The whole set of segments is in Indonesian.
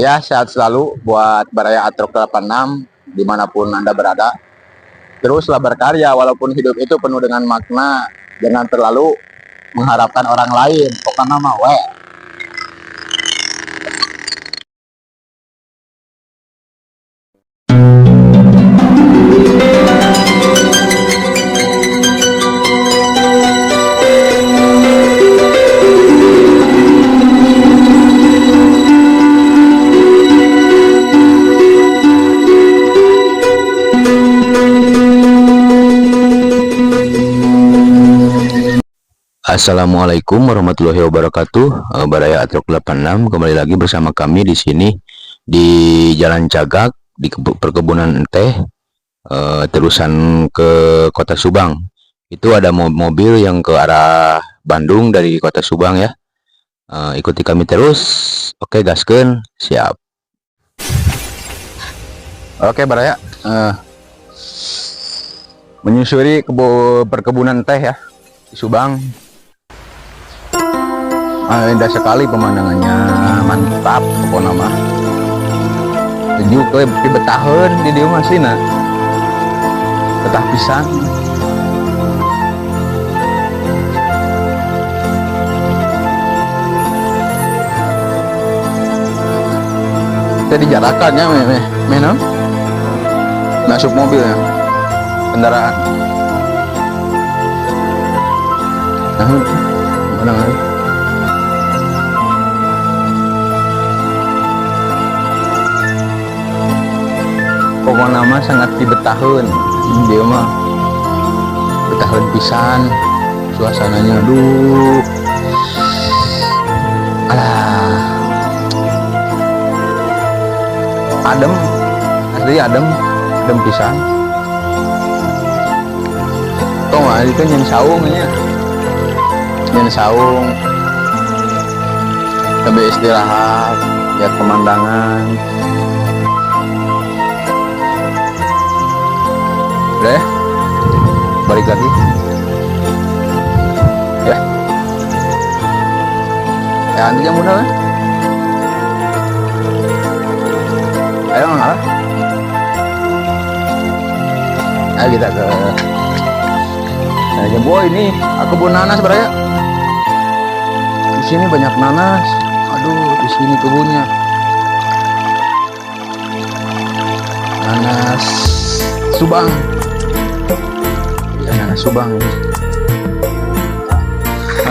Ya, sehat selalu buat Baraya Atrok 86 dimanapun Anda berada. Teruslah berkarya walaupun hidup itu penuh dengan makna. Jangan terlalu mengharapkan orang lain. Pokoknya mah Assalamualaikum warahmatullahi wabarakatuh. Baraya Atrok 86 kembali lagi bersama kami di sini di Jalan Cagak di perkebunan teh, terusan ke Kota Subang. Itu ada mobil yang ke arah Bandung dari Kota Subang ya. Ikuti kami terus. Oke, gaskeun, siap. Oke Baraya, menyusuri perkebunan teh ya di Subang. Indah sekali pemandangannya, mantap pokoknya mah. Sejuk di betaheun di dieu mah sina. Betah pisan. Kita dijarakannya non masuk mobilnya kendaraan. Mana pokoknya mah sangat dibetahun dia mah betahun pisan suasananya. Aduh, alah, adem, asli adem pisan. Tong itu nyen saung nya, nyen saung sampai istirahat lihat pemandangan. Udah ya, balik lagi ya. Ya nanti yang mudah ya. Ayo ngalah. Ayo kita ke boy ini kebun nanas Baraya. Di sini banyak nanas. Aduh, di sini kebunnya nanas Subang. Nanas Subang ini.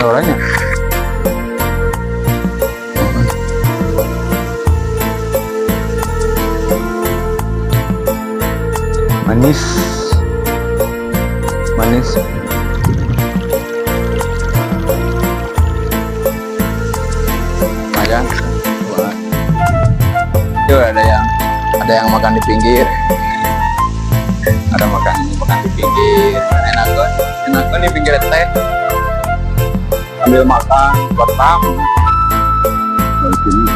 Orangnya manis lumayan. Itu ada yang makan di pinggir, ada makan di pinggir. Enak kan di pinggir teh sambil makan pertam dari sini.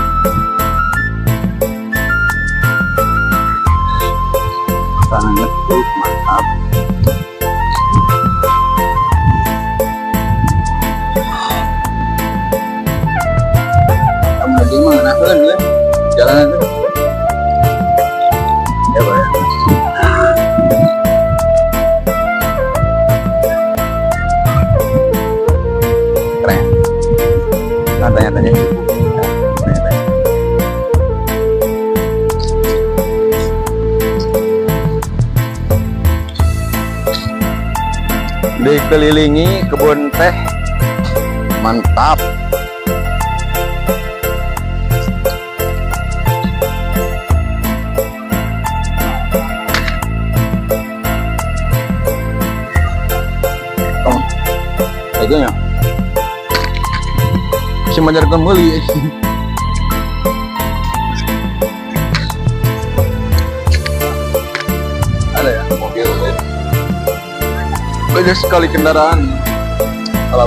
Makanannya terus mantap. Kamu lagi mana kan ya jalan itu ya Pak ya. Keren. Tanya-tanya dikelilingi kebun teh, mantap. Itu ya si menjarkan beli. Ada ya mobil banyak sekali kendaraan. Kalau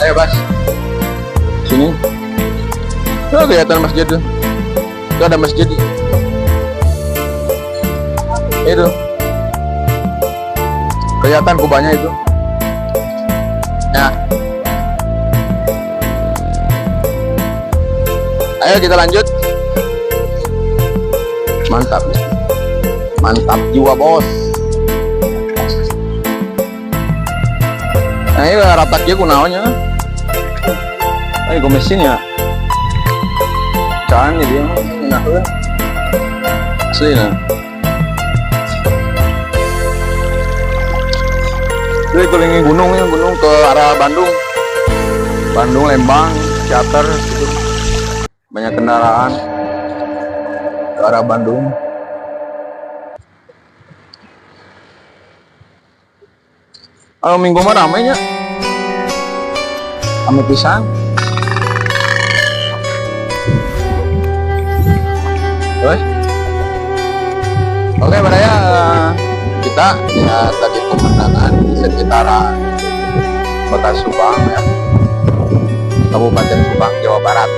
ayo Bas sini. Oh, kelihatan masjid tuh. Itu ada masjid itu, kelihatan kubahnya itu. Ya. Ayo kita lanjut. Mantap. Mantap jiwa, bos. Nah, ini ratak ya kunaonnya. Ayo gue mesin ya. Jangan dia enak kan. Asli nah. Jadi kelilingin gunungnya, gunung ke arah Bandung. Bandung, Lembang, Ciater gitu. Banyak kendaraan ke arah Bandung. Minggu mah ramainya. Rame pisang. Oke, Baraya, kita lihat tadi pemandangan di sekitaran Kota Subang ya, Kabupaten Subang, Jawa Barat.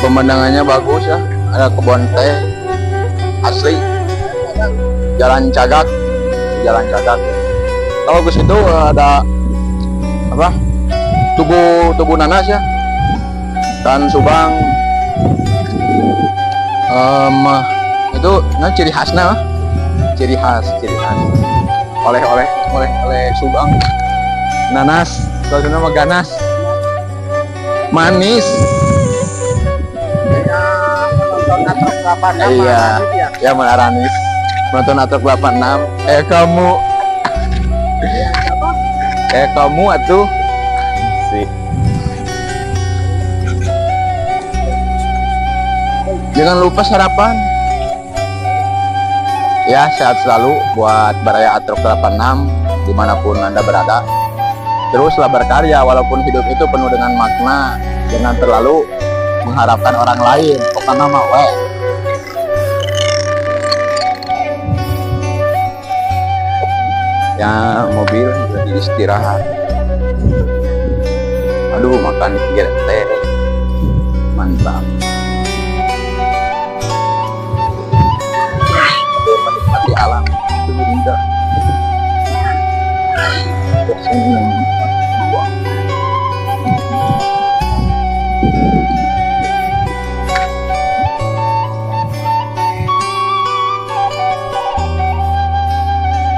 Pemandangannya bagus ya, ada kebun teh asli, jalan Cagak. Kalau ke situ ada apa? Tugu Nanas ya, dan Subang. Itu nah ciri khasnya, ciri khas oleh Subang, nanas, kalau nama ganas, manis. Iya, ya Maranis nonton Atrok 86. Kamu atuh sih. Jangan lupa sarapan. Ya, sehat selalu buat Baraya Atrok 86 dimanapun Anda berada. Teruslah berkarya walaupun hidup itu penuh dengan makna. Jangan terlalu mengharapkan orang lain. Pokoknya mah ya mobil jadi istirahat. Aduh, makan di pinggir teh. Mantap. Menikmati alam itu indah.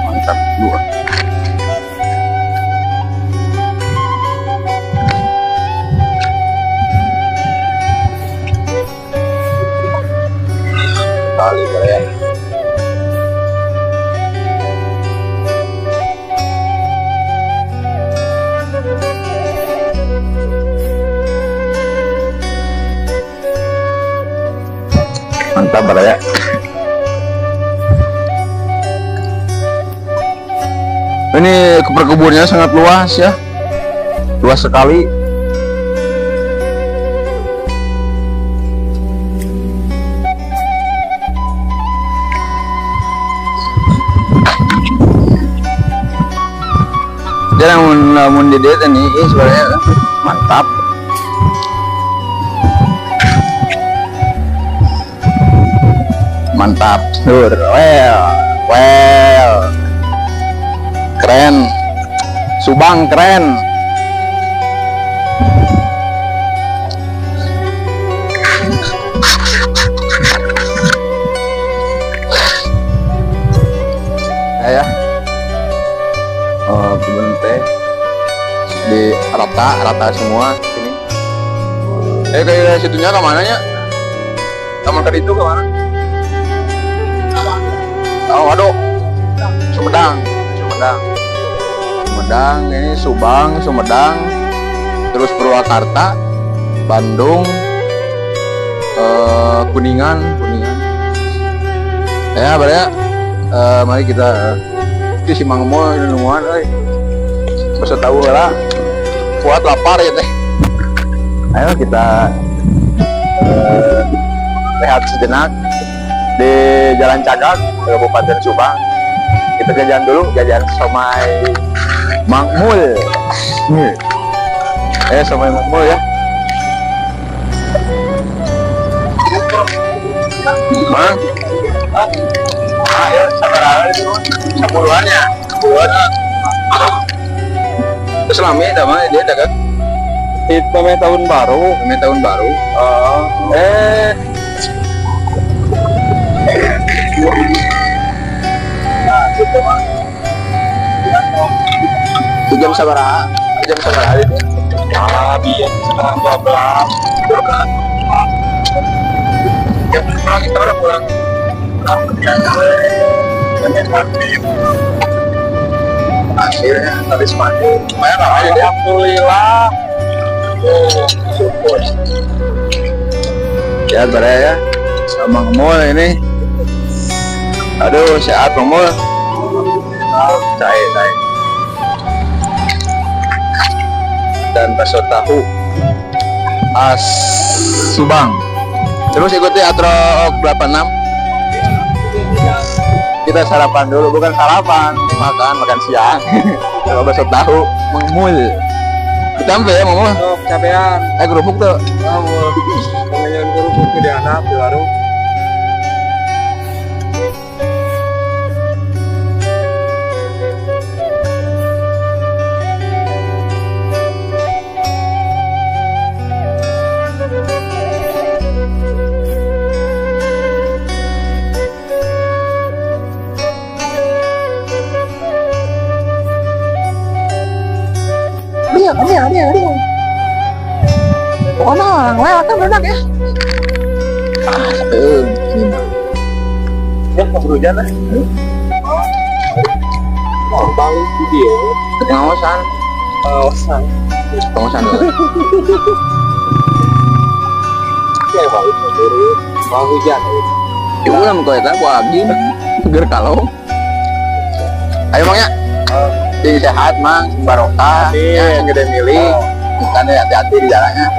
Mantap dua. Kali ya. Mantap Baraya. Ini perkebunnya sangat luas ya, luas sekali. Dia namun di dia ini sebenarnya mantap. Mantap, sur, well, keren, Subang keren. Ya, kebun teh di rata semua sini. Kayak situnya kemana ya? Taman tadi itu kemana? Oh, waduh, Sumedang, ini Subang, Sumedang, terus Purwakarta, Bandung, Kuningan. Ya, Baraya, mari kita di Simangmo nungguan, bisa tahu lah, kuat lapar ya teh. Ayo kita rehat sejenak di Jalan Cagak, Kabupaten Subang. Kita jajan dulu, jajan somai Makmul. Somai Makmul ya. Mang. Ayo, sabar aja dulu. Sepuluhannya. Selama sama dia dagang Itu tahun baru. tahun baru. Nah, gitu mah. Jam sabaraha? Jam sabaraha itu? Biar sekarang 12. Jam pulang kita udah pulang. Akhirnya habis mandi. Lumayan lah aja dia. Alhamdulillah. Syukur. Ya baraya ya. Sama Mul ini. Aduh, sehat Bang Mul. Cair. Dan bakso tahu khas Subang. Terus ikuti Atrok 86. Kita sarapan dulu, bukan sarapan, makan siang. Sama bakso tahu Mul. Sampai ya Mul. Oh, kecapean. Kerupuk tuh. Pengen kerupuk di anak di warung. Dia. Pokoknya orang lewat kan benar ya. Ya, keburu jalan. Bang video. Pengawasan. Pengawasan dulu. Ya, Bang, keburu. Mau hujan. Ibu lah mau kau pagi. Seger kalau. Ayo Mang ya. Jadi sehat Mang, barokah. Ya, gede milih. Bukan hati-hati di jalannya.